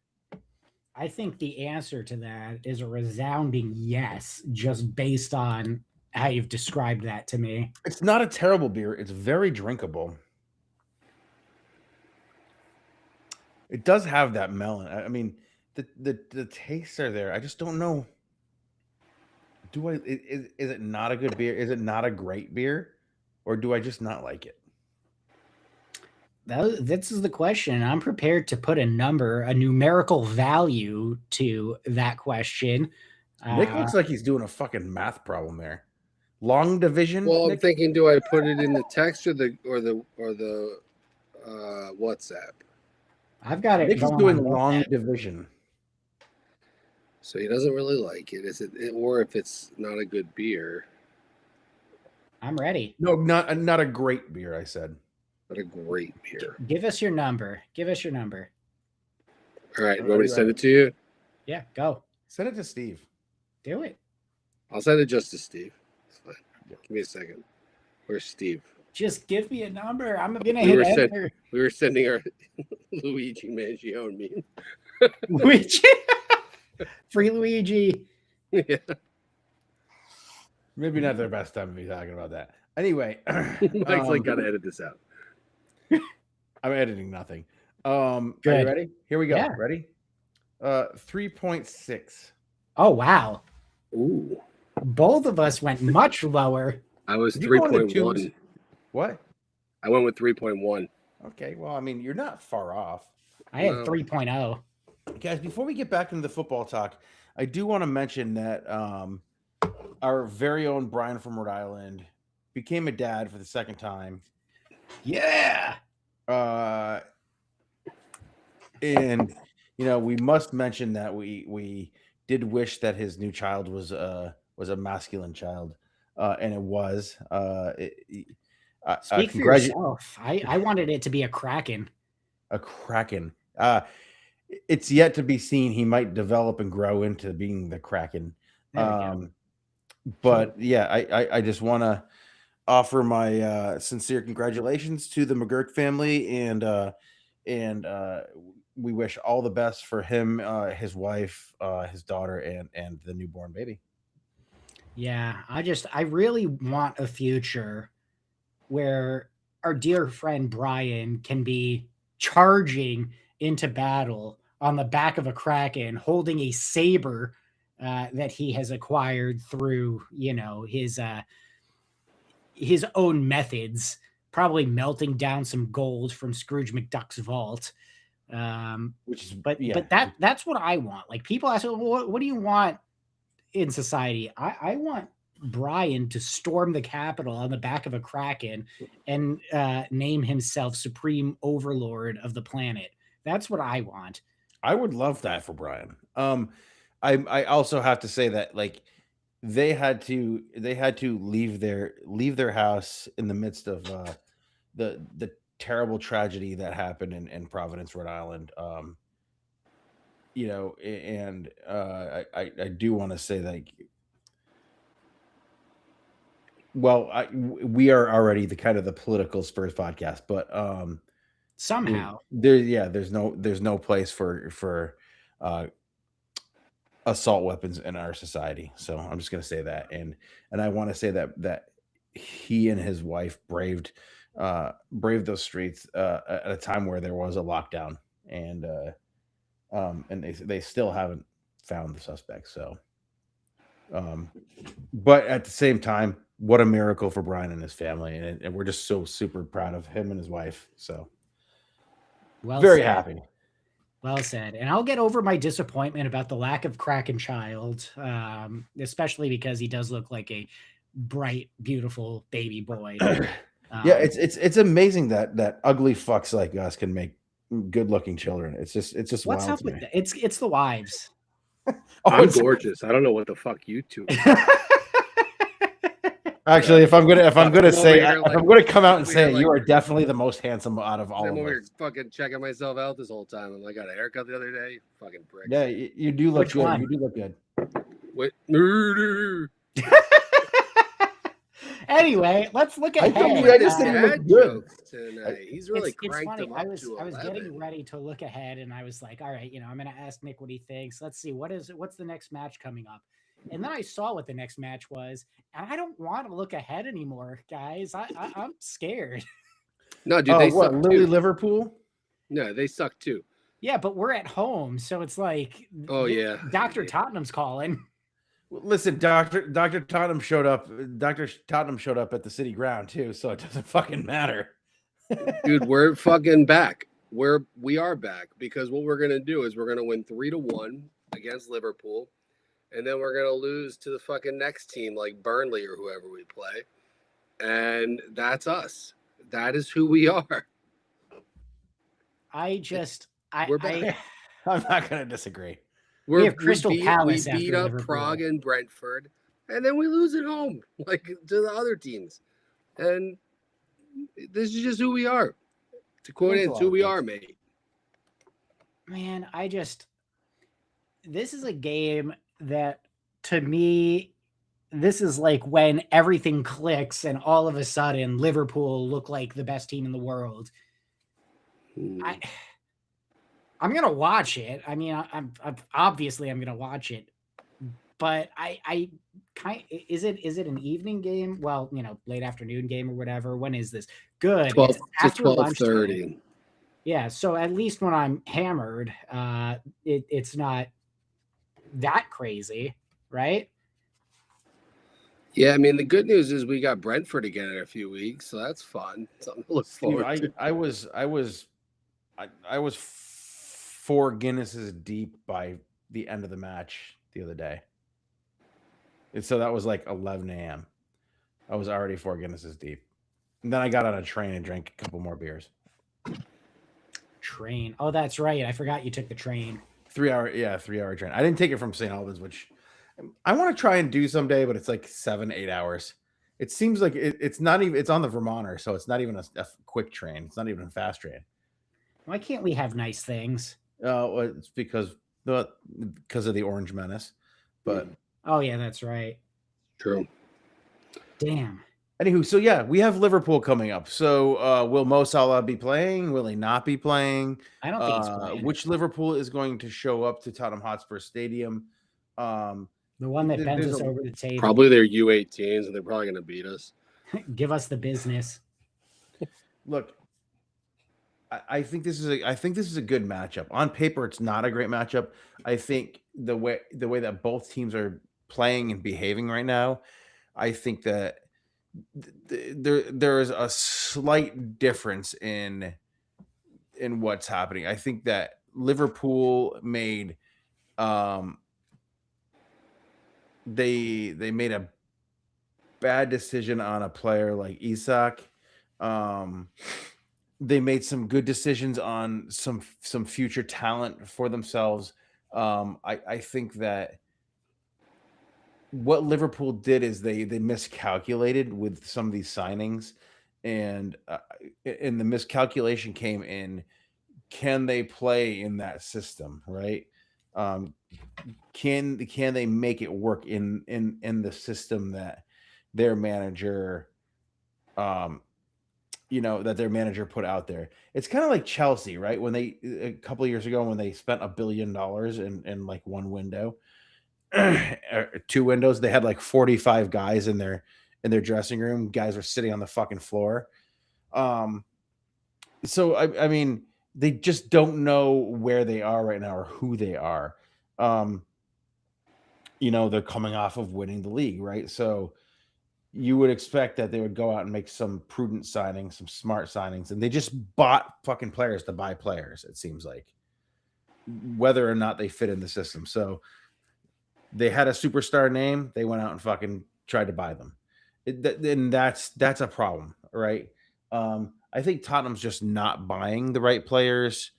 I think the answer to that is a resounding yes, just based on how you've described that to me.
It's not a terrible beer. It's very drinkable. It does have that melon. I mean, the tastes are there. I just don't know. Is it not a good beer? Is it not a great beer? Or do I just not like it?
This is the question. I'm prepared to put a numerical value to that question.
Nick looks like he's doing a fucking math problem there. Long division.
Well,
Nick?
I'm thinking, do I put it in the text or the WhatsApp?
I've got it.
Nick is doing long division.
So he doesn't really like it. Is it, or if it's not a good beer?
I'm ready.
No, not a great beer. I said.
Not a great beer.
Give us your number. Give us your number.
All right, you want me to send it to you?
Yeah, go.
Send it to Steve.
Do it.
I'll send it just to Steve. It's fine. Give me a second. Where's Steve?
Just give me a number. I'm gonna hit enter.
We were sending our Luigi Mangione meme.
Luigi. Free Luigi.
Yeah.
Maybe not their best time to be talking about that. Anyway,
Mike's like, gotta edit this out.
I'm editing nothing. Are you
Good.
ready? Here we go.
Yeah.
Ready? 3.6.
Oh wow.
Ooh.
Both of us went much lower.
I was
You going to
3.1.
twos? What?
I went with 3.1.
Okay. Well, I mean, you're not far off.
I had
Wow.
3.0.
Guys, before we get back into the football talk, I do want to mention that our very own Brian from Rhode Island became a dad for the second time.
Yeah.
And we must mention that we did wish that his new child was a masculine child, and it was.
Speak for yourself. I wanted it to be a Kraken.
A Kraken. It's yet to be seen. He might develop and grow into being the Kraken.
There we go.
But yeah, I just want to offer my sincere congratulations to the McGurk family, and we wish all the best for him, his wife, his daughter, and the newborn baby.
Yeah, I really want a future where our dear friend Brian can be charging into battle on the back of a Kraken, holding a saber that he has acquired through, his own methods, probably melting down some gold from Scrooge McDuck's vault.
Which is,
But
yeah.
that's what I want. Like, people ask, well, what do you want in society? I want Brian to storm the Capitol on the back of a Kraken and name himself Supreme Overlord of the planet. That's what I want.
I would love that for Brian. I also have to say that, like, they had to leave their house in the midst of the terrible tragedy that happened in Providence, Rhode Island. And I do want to say, like, well, we are already the kind of the political Spurs podcast, but
Somehow,
there's no place for assault weapons in our society. So I'm just gonna say that, and I want to say that he and his wife braved those streets at a time where there was a lockdown, and they still haven't found the suspect. So, but at the same time, what a miracle for Brian and his family, and we're just so super proud of him and his wife. So, very happy.
Well said. And I'll get over my disappointment about the lack of Kraken child, especially because he does look like a bright, beautiful baby boy.
Yeah, it's amazing that ugly fucks like us can make good looking children. It's just
what's
wild
up
to
with
me.
that? It's the wives.
I'm gorgeous. I don't know what the fuck you two.
Actually, if I'm gonna say,
here,
if I'm gonna come out and
over
say
here,
it, you are definitely the most handsome out of all
I'm
of
over here
us.
fucking checking myself out this whole time. I got a haircut the other day. Fucking prick.
Yeah, you do look
Which
good.
one?
You do look good.
What?
Anyway, let's look
I
ahead.
told you, I just think you look
Dad
good.
jokes tonight. He's really
it's
cranked
funny.
him up
I was
to
getting
11.
ready to look ahead, and I was like, all right, I'm gonna ask Nick what he thinks. Let's see what's the next match coming up. And then I saw what the next match was, and I don't want to look ahead anymore, guys. I'm scared.
No, dude, they
what,
suck
Lily
too.
Liverpool?
No, they suck too.
Yeah, but we're at home, so it's like,
Oh yeah,
Dr. Tottenham's calling.
Listen, Dr. Tottenham showed up. Dr. Tottenham showed up at the city ground too, so it doesn't fucking matter.
dude, we're fucking back. We are back because what we're gonna do is we're gonna win 3-1 against Liverpool, and then we're gonna lose to the fucking next team like Burnley or whoever we play, and that's us. That is who we are.
We're
We're back.
I'm not gonna disagree.
We have Crystal
we
Palace
beat
after
up
Liverpool.
Prague and Brentford, and then we lose at home, like to the other teams. And this is just who we are. To quote it, it's who we are, mate.
Man, this is a game that, to me, this is like when everything clicks and all of a sudden Liverpool look like the best team in the world. I'm gonna watch it. I mean, I'm obviously I'm gonna watch it, but I is it an evening game? Well, late afternoon game or whatever. When is this? Good.
12
after
to 12:30.
Yeah, so at least when I'm hammered, it's not that crazy, right?
Yeah, I mean, the good news is we got Brentford again in a few weeks, so that's fun. Something to look forward to. I was 4 Guinnesses deep by the end of the match the other day. And so that was like 11 a.m. I was already 4 Guinnesses deep. And then I got on a train and drank a couple more beers.
Train. Oh, that's right. I forgot you took the train.
3-hour train. I didn't take it from St. Albans, which I want to try and do someday, but it's like 7-8 hours. It seems like it's not even, it's on the Vermonter, so it's not even a quick train. It's not even a fast train.
Why can't we have nice things?
Well, it's because of the Orange Menace. But
oh yeah, that's right.
True.
Damn.
Anywho, so yeah, we have Liverpool coming up. So will Mo Salah be playing? Will he not be playing?
I don't think he's playing.
Which Liverpool is going to show up to Tottenham Hotspur Stadium?
The one that bends us over the table.
Probably their U18s, and they're probably going to beat us.
Give us the business.
Look, I think this is a good matchup. On paper, it's not a great matchup. I think the way that both teams are playing and behaving right now, I think that there is a slight difference in what's happening. I think that Liverpool made they made a bad decision on a player like Isak. They made some good decisions on some future talent for themselves. I think that what Liverpool did is they miscalculated with some of these signings, and the miscalculation came in, can they play in that system, right? Can they make it work in the system that their manager that their manager put out there? It's kind of like Chelsea, right? When they a couple of years ago when they spent $1 billion in like one window, 2 windows, they had like 45 guys in their dressing room. Guys were sitting on the fucking floor. So I mean, they just don't know where they are right now or who they are. They're coming off of winning the league, right? So you would expect that they would go out and make some prudent signings, some smart signings, and they just bought fucking players to buy players, it seems like, whether or not they fit in the system. So they had a superstar name, they went out and fucking tried to buy them. And that's a problem, right? I think Tottenham's just not buying the right players,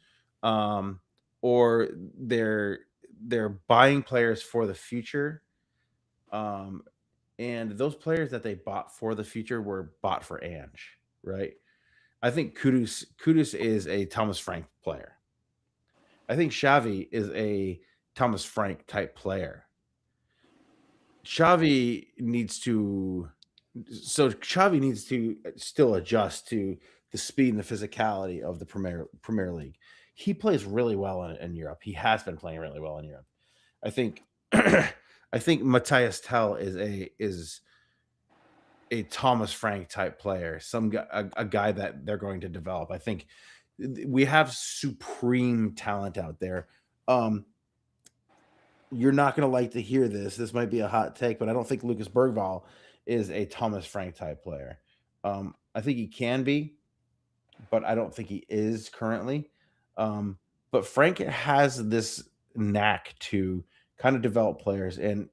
or they're buying players for the future. And those players that they bought for the future were bought for Ange, right? I think Kudus is a Thomas Frank player. I think Xavi is a Thomas Frank type player. Xavi needs to still adjust to the speed and the physicality of the Premier League. He plays really well in Europe. He has been playing really well in Europe. I think Matthias Tell is a Thomas Frank type player, a guy that they're going to develop. I think we have supreme talent out there. You're not going to like to hear this. This might be a hot take, but I don't think Lucas Bergvall is a Thomas Frank type player. I think he can be, but I don't think he is currently. But Frank has this knack to kind of develop players. And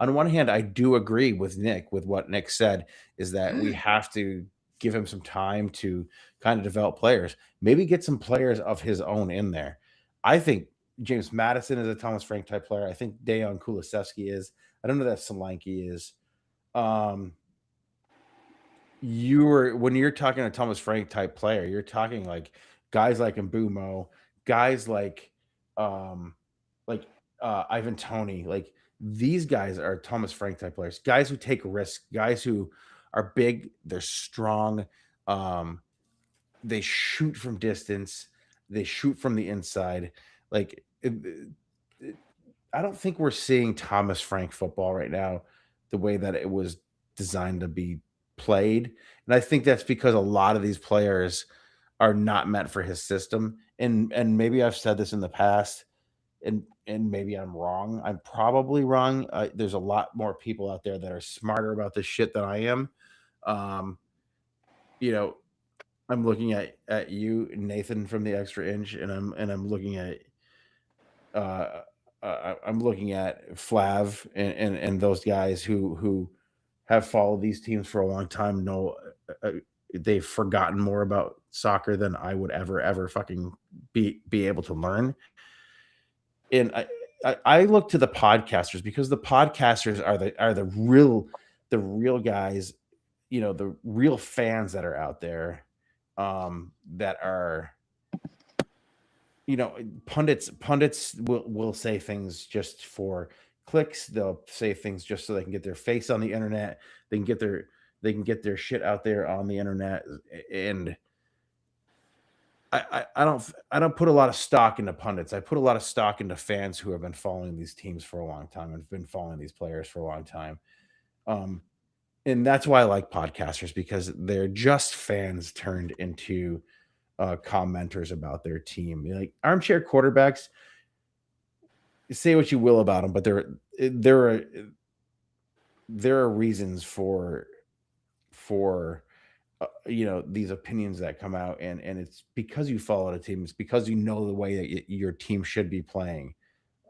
on one hand, I do agree with what Nick said, is that we have to give him some time to kind of develop players, maybe get some players of his own in there. I think James Madison is a Thomas Frank type player. I think Dejan Kulusevski is. I don't know that Solanke is. When you're talking a Thomas Frank type player, you're talking like guys like Mbumo, guys like Ivan Toney. Like these guys are Thomas Frank type players, guys who take risks, guys who are big, they're strong, they shoot from distance, they shoot from the inside. Like I don't think we're seeing Thomas Frank football right now the way that it was designed to be played. And I think that's because a lot of these players are not meant for his system. And maybe I've said this in the past, and maybe I'm wrong. I'm probably wrong. There's a lot more people out there that are smarter about this shit than I am. Um, you know, I'm looking at you, Nathan, from the Extra Inch, and I'm looking at I'm looking at Flav and those guys who have followed these teams for a long time. Know they've forgotten more about soccer than I would ever fucking be able to learn. And I look to the podcasters because the podcasters are the real guys, the real fans that are out there, that are, pundits will say things just for clicks. They'll say things just so they can get their face on the internet. They can get their shit out there on the internet. And I don't put a lot of stock into pundits. I put a lot of stock into fans who have been following these teams for a long time and have been following these players for a long time. And that's why I like podcasters, because they're just fans turned into commenters about their team. Like armchair quarterbacks, say what you will about them, but there are reasons for these opinions that come out, and it's because you follow the team. It's because you know the way that your team should be playing,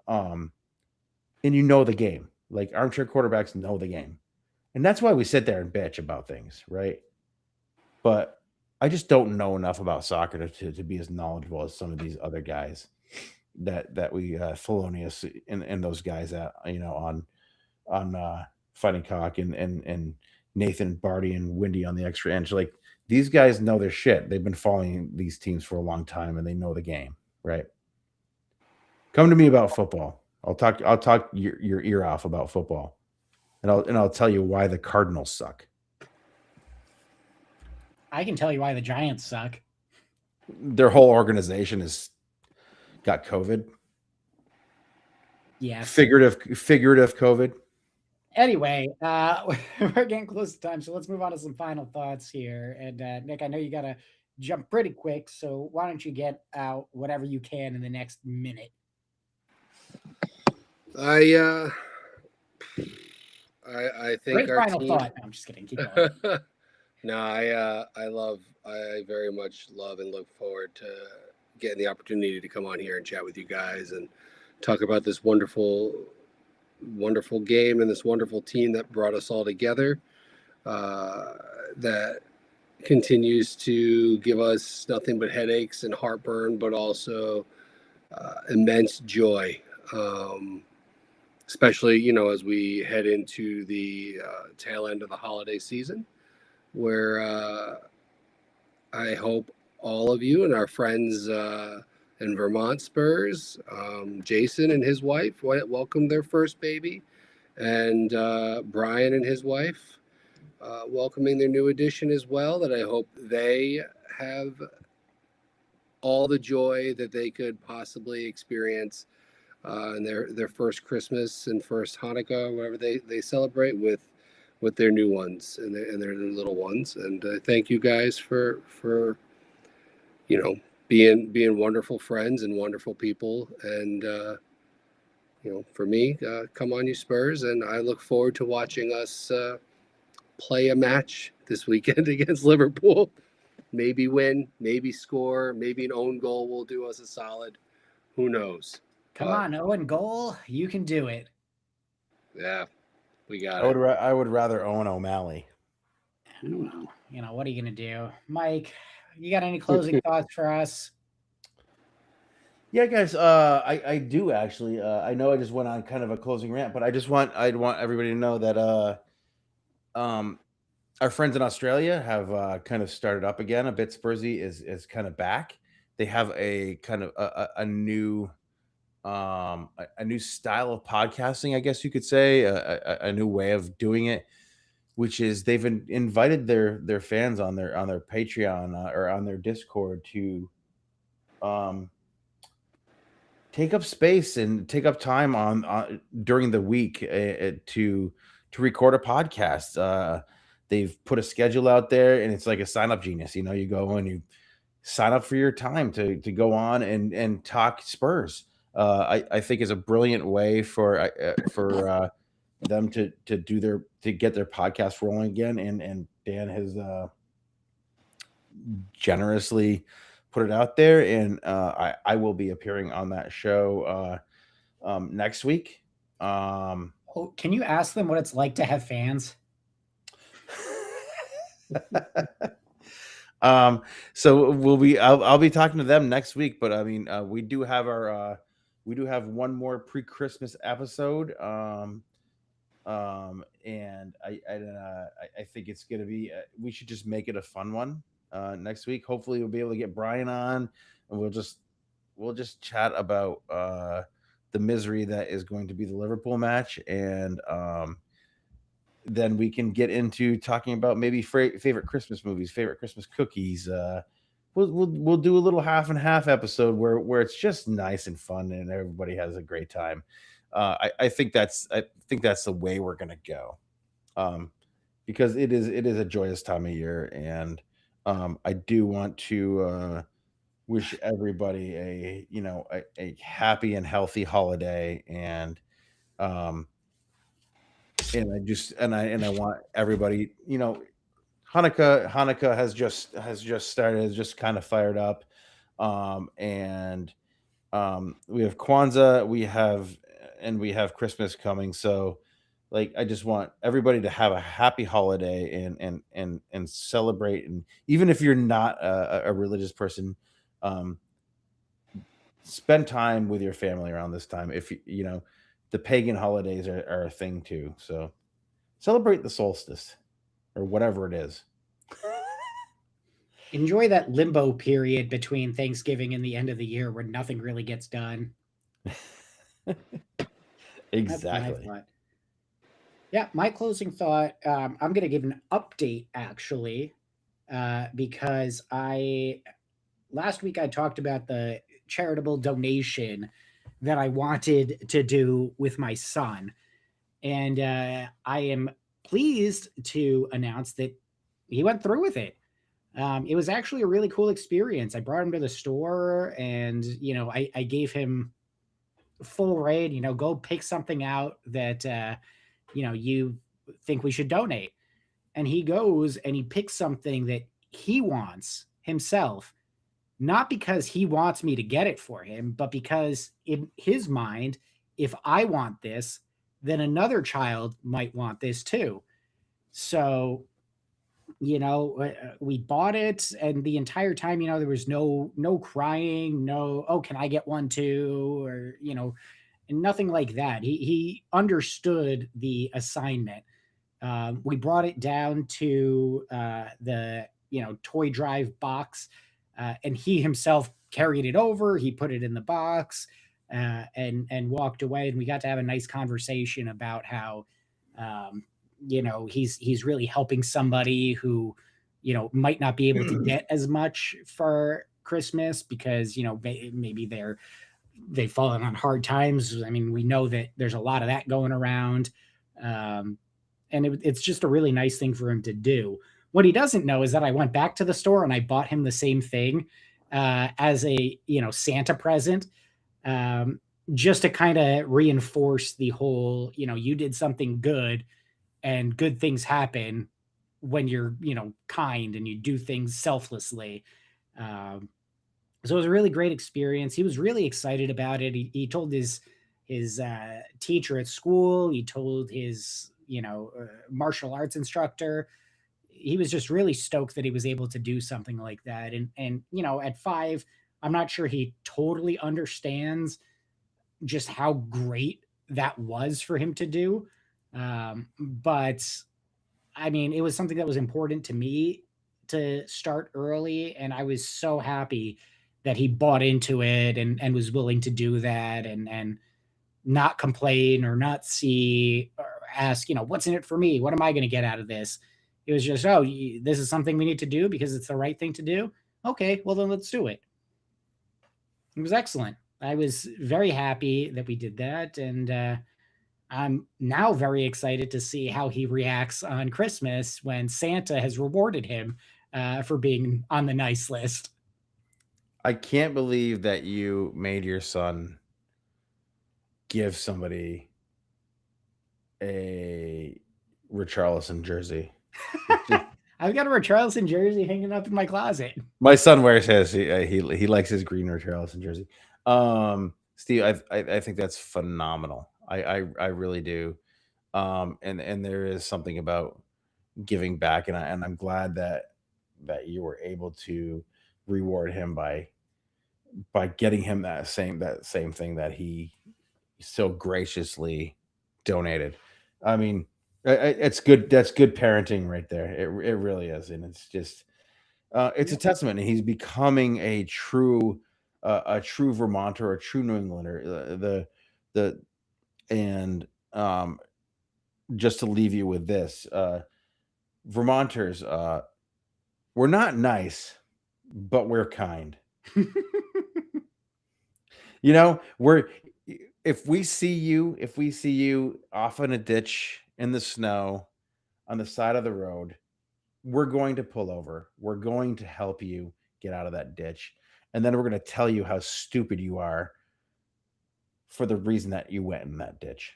and you know the game. Like armchair quarterbacks know the game, and that's why we sit there and bitch about things, right? But I just don't know enough about soccer to be as knowledgeable as some of these other guys that we Thelonious and those guys that on Fighting Cock and Nathan, Barty, and Windy on the Extra Inch. Like these guys know their shit. They've been following these teams for a long time and they know the game, right? Come to me about football. I'll talk your ear off about football, and I'll tell you why the Cardinals suck.
I can tell you why the Giants suck.
Their whole organization has got COVID.
Yeah,
figurative COVID.
Anyway, we're getting close to time, so let's move on to some final thoughts here. And Nick, I know you got to jump pretty quick, so why don't you get out whatever you can in the next minute?
I think
great
our
final
team...
thought. No, I'm just kidding. Keep going.
No, I very much love and look forward to getting the opportunity to come on here and chat with you guys and talk about this wonderful game and this wonderful team that brought us all together, that continues to give us nothing but headaches and heartburn, but also immense joy, especially, as we head into the tail end of the holiday season, where I hope all of you and our friends in Vermont Spurs, Jason and his wife welcomed their first baby, and Brian and his wife welcoming their new addition as well, that I hope they have all the joy that they could possibly experience in their first Christmas and first Hanukkah, whatever they celebrate with their new ones and their little ones. And thank you guys for being wonderful friends and wonderful people. And for me, come on you Spurs, and I look forward to watching us play a match this weekend against Liverpool. Maybe win, maybe score, maybe an own goal will do us a solid. Who knows?
Come on, Owen goal. You can do it.
Yeah, we got it.
I would rather Owen O'Malley.
I don't know. What are you going to do? Mike, you got any closing thoughts for us?
Yeah, guys. I do actually. I know I just went on kind of a closing rant, but I'd want everybody to know that um, our friends in Australia have kind of started up again. A bit Spursy is kind of back. They have a kind of a new a new style of podcasting, I guess you could say, a new way of doing it, which is they've invited their fans on their Patreon or on their Discord to um take up space and take up time on during the week to record a podcast. They've put a schedule out there, and it's like a sign up genius. You know, you go and you sign up for your time to go on and talk Spurs. I think is a brilliant way for them to do their to get their podcast rolling again. And Dan has generously put it out there, and I will be appearing on that show next week.
Oh, can you ask them what it's like to have fans?
So I'll be talking to them next week, but I mean, we do have we do have one more pre-Christmas episode. And I think it's gonna be, we should just make it a fun one next week. Hopefully we'll be able to get Brian on, and we'll just chat about the misery that is going to be the Liverpool match, and then we can get into talking about maybe favorite Christmas movies, favorite Christmas cookies. We'll do a little half and half episode where it's just nice and fun and everybody has a great time. I think that's the way we're gonna go, because it is a joyous time of year, and I do want to wish everybody a happy and healthy holiday, um, and I want everybody, Hanukkah has just started, has just kind of fired up, and we have Kwanzaa, we have Christmas coming. So, like, I just want everybody to have a happy holiday and celebrate. And even if you're not a religious person, um, spend time with your family around this time. If the pagan holidays are a thing too. So celebrate the solstice or whatever it is.
Enjoy that limbo period between Thanksgiving and the end of the year where nothing really gets done. That's my
Exactly.
thought. Yeah, my closing thought. I'm going to give an update actually, because I last week I talked about the charitable donation that I wanted to do with my son, and I am pleased to announce that he went through with it. It was actually a really cool experience. I brought him to the store, and I gave him full reign. Go pick something out that you think we should donate, and he goes and he picks something that he wants himself, not because he wants me to get it for him, but because in his mind, if I want this, then another child might want this too. So we bought it, and the entire time, there was no crying, no, oh, can I get one too, or and nothing like that. He understood the assignment. We brought it down to the toy drive box, and he himself carried it over. He put it in the box, and walked away, and we got to have a nice conversation about how um, he's really helping somebody who might not be able to get as much for Christmas because maybe they've fallen on hard times. I mean, we know that there's a lot of that going around, and it's just a really nice thing for him to do. What he doesn't know is that I went back to the store and I bought him the same thing as a Santa present, just to kind of reinforce the whole you did something good, and good things happen when you're kind and you do things selflessly. Um, so it was a really great experience. He was really excited about it. He told his teacher at school. He told his martial arts instructor. He was just really stoked that he was able to do something like that. And at 5, I'm not sure he totally understands just how great that was for him to do. But I mean, it was something that was important to me to start early, and I was so happy that he bought into it and was willing to do that and not complain or not see or ask, what's in it for me? What am I going to get out of this? It was just, oh, this is something we need to do because it's the right thing to do. Okay, well then let's do it. It was excellent. I was very happy that we did that, and I'm now very excited to see how he reacts on Christmas when Santa has rewarded him for being on the nice list.
I can't believe that you made your son give somebody a Richarlison jersey.
I've got a Richarlison jersey hanging up in my closet.
My son wears his. He likes his green Richarlison jersey. Steve, I think that's phenomenal. I really do. And there is something about giving back, and I'm glad that you were able to reward him by getting him that same thing that he so graciously donated. I mean, it's good. That's good parenting right there. It really is, and it's just it's a testament. And he's becoming a true Vermonter, a true New Englander. The and just to leave you with this, Vermonters, we're not nice, but we're kind. We're if we see you off in a ditch in the snow on the side of the road, we're going to pull over. We're going to help you get out of that ditch. And then we're going to tell you how stupid you are for the reason that you went in that ditch.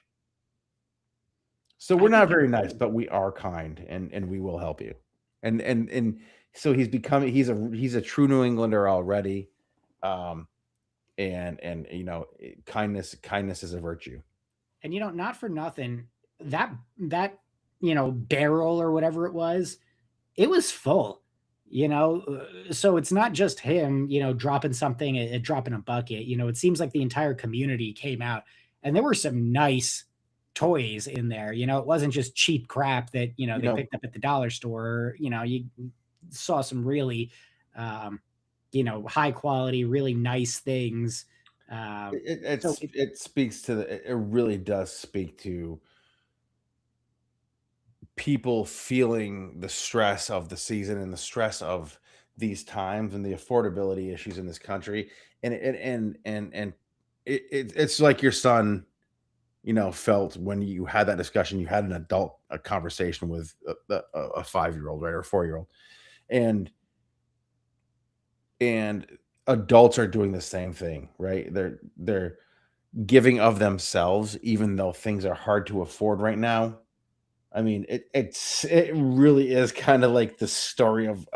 So we're not very nice, but we are kind, and we will help you. And so he's a true New Englander already. And kindness is a virtue.
And not for nothing, that barrel or whatever it was full. So it's not just him dropping something, dropping a bucket. It seems like the entire community came out, and there were some nice toys in there. It wasn't just cheap crap that they picked up at the dollar store. You saw some really high quality, really nice things.
It speaks to it really does speak to people feeling the stress of the season and the stress of these times and the affordability issues in this country. And it's like your son, felt when you had that discussion. You had a conversation with a 5-year-old, right, or 4-year-old, and adults are doing the same thing, right? They're giving of themselves, even though things are hard to afford right now. I mean, it really is kind of like the story of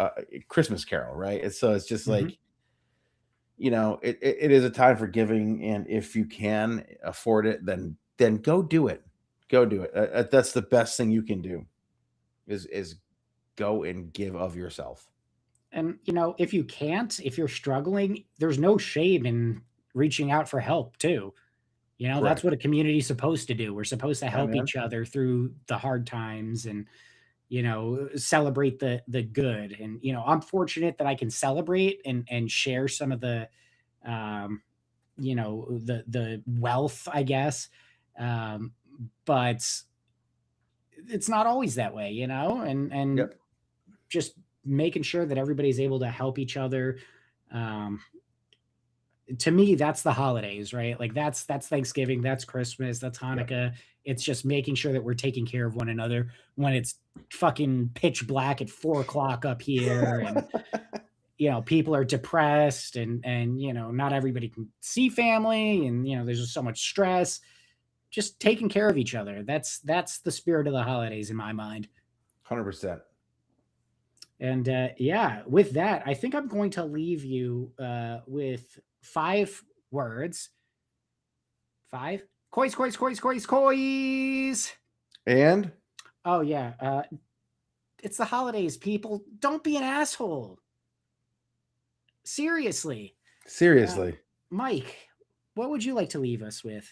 Christmas Carol, right? It's just like, it is a time for giving, and if you can afford it, then go do it. Go do it. That's the best thing you can do, is go and give of yourself.
And if you can't, if you're struggling, there's no shame in reaching out for help too. That's what a community is supposed to do. We're supposed to help each other through the hard times and celebrate the good. And I'm fortunate that I can celebrate and share some of the the wealth, I guess. But it's not always that way, and
Yep.
just making sure that everybody's able to help each other. To me, that's the holidays, right? Like that's Thanksgiving, that's Christmas, that's Hanukkah. Yep. It's just making sure that we're taking care of one another when it's fucking pitch black at 4:00 up here, and people are depressed, and not everybody can see family, and there's just so much stress. Just taking care of each other. That's the spirit of the holidays in my mind.
100%.
And with that, I think I'm going to leave you with 5 words. 5? Coys.
And?
Oh, yeah. It's the holidays, people. Don't be an asshole. Seriously.
Seriously.
Mike, what would you like to leave us with?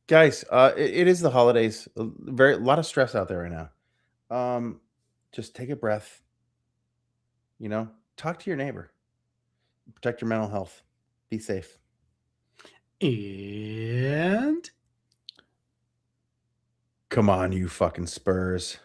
Guys, it is the holidays. A lot of stress out there right now. Just take a breath. Talk to your neighbor. Protect your mental health. Be safe.
And
come on, you fucking Spurs.